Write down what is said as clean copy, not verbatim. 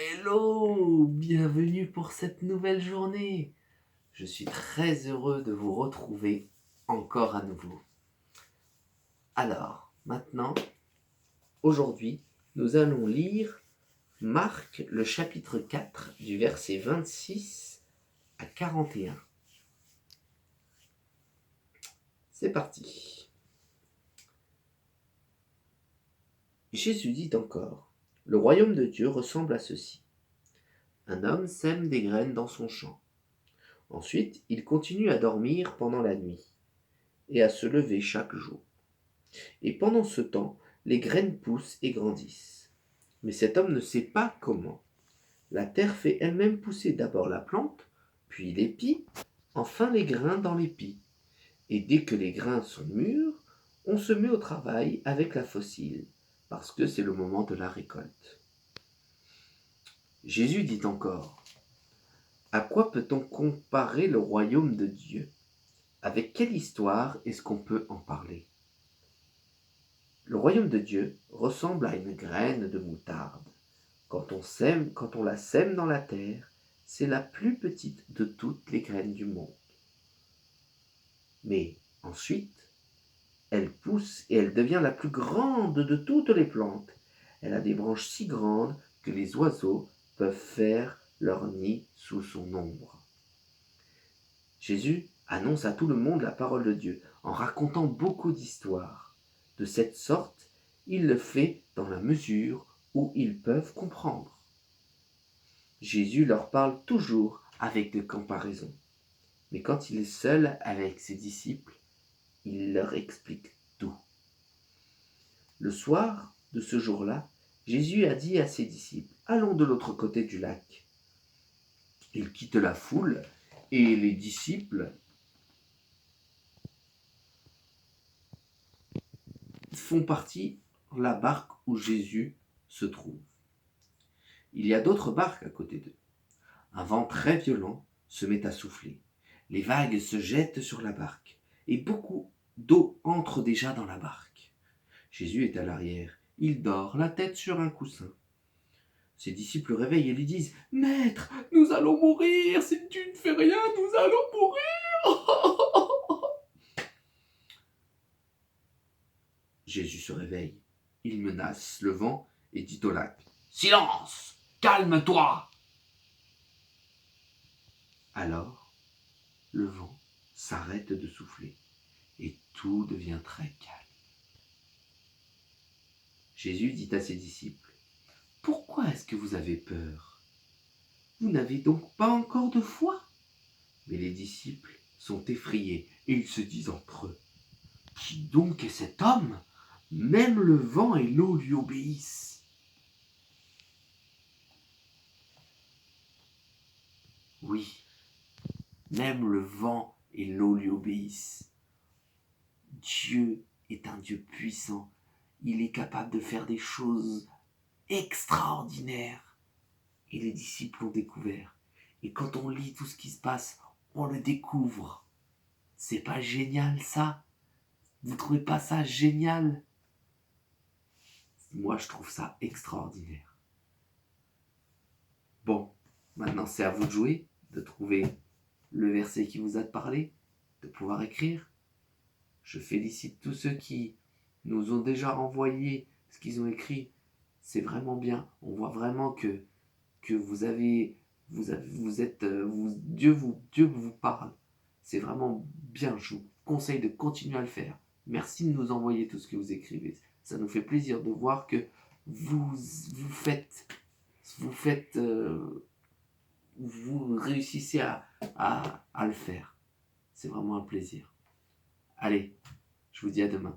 Hello, bienvenue pour cette nouvelle journée. Je suis très heureux de vous retrouver encore à nouveau. Alors, maintenant, aujourd'hui, nous allons lire Marc, le chapitre 4, du verset 26 à 41. C'est parti. Jésus dit encore, « Le royaume de Dieu ressemble à ceci. Un homme sème des graines dans son champ. Ensuite, il continue à dormir pendant la nuit et à se lever chaque jour. Et pendant ce temps, les graines poussent et grandissent. Mais cet homme ne sait pas comment. La terre fait elle-même pousser d'abord la plante, puis l'épi, enfin les grains dans l'épi. Et dès que les grains sont mûrs, on se met au travail avec la faucille, parce que c'est le moment de la récolte. » Jésus dit encore, « À quoi peut-on comparer le royaume de Dieu ? Avec quelle histoire est-ce qu'on peut en parler ? Le royaume de Dieu ressemble à une graine de moutarde. Quand on la sème dans la terre, c'est la plus petite de toutes les graines du monde. Mais ensuite, elle pousse et elle devient la plus grande de toutes les plantes. Elle a des branches si grandes que les oiseaux peuvent faire leur nid sous son ombre. » Jésus annonce à tout le monde la parole de Dieu en racontant beaucoup d'histoires. De cette sorte, il le fait dans la mesure où ils peuvent comprendre. Jésus leur parle toujours avec des comparaisons. Mais quand il est seul avec ses disciples, il leur explique tout. Le soir de ce jour-là, Jésus a dit à ses disciples, « Allons de l'autre côté du lac. » Il quitte la foule et les disciples font partie de la barque où Jésus se trouve. Il y a d'autres barques à côté d'eux. Un vent très violent se met à souffler. Les vagues se jettent sur la barque et beaucoup d'eau entre déjà dans la barque. Jésus est à l'arrière. Il dort, la tête sur un coussin. Ses disciples le réveillent et lui disent, « Maître, nous allons mourir. Si tu ne fais rien, nous allons mourir. » Jésus se réveille. Il menace le vent et dit au lac, « Silence, calme-toi !» Alors, le vent s'arrête de souffler et tout devient très calme. Jésus dit à ses disciples, « Pourquoi est-ce que vous avez peur ? Vous n'avez donc pas encore de foi ?» Mais les disciples sont effrayés et ils se disent entre eux, « Qui donc est cet homme ? Même le vent et l'eau lui obéissent. » Oui, même le vent et l'eau lui obéissent. Dieu est un Dieu puissant. Il est capable de faire des choses extraordinaires. Et les disciples l'ont découvert. Et quand on lit tout ce qui se passe, on le découvre. C'est pas génial ça ? Vous trouvez pas ça génial ? Moi, je trouve ça extraordinaire. Bon, maintenant c'est à vous de jouer, de trouver le verset qui vous a parlé, de pouvoir écrire. Je félicite tous ceux qui nous ont déjà envoyé ce qu'ils ont écrit. C'est vraiment bien. On voit vraiment que Dieu vous parle. C'est vraiment bien. Je vous conseille de continuer à le faire. Merci de nous envoyer tout ce que vous écrivez. Ça nous fait plaisir de voir que vous réussissez à le faire. C'est vraiment un plaisir. Allez, je vous dis à demain.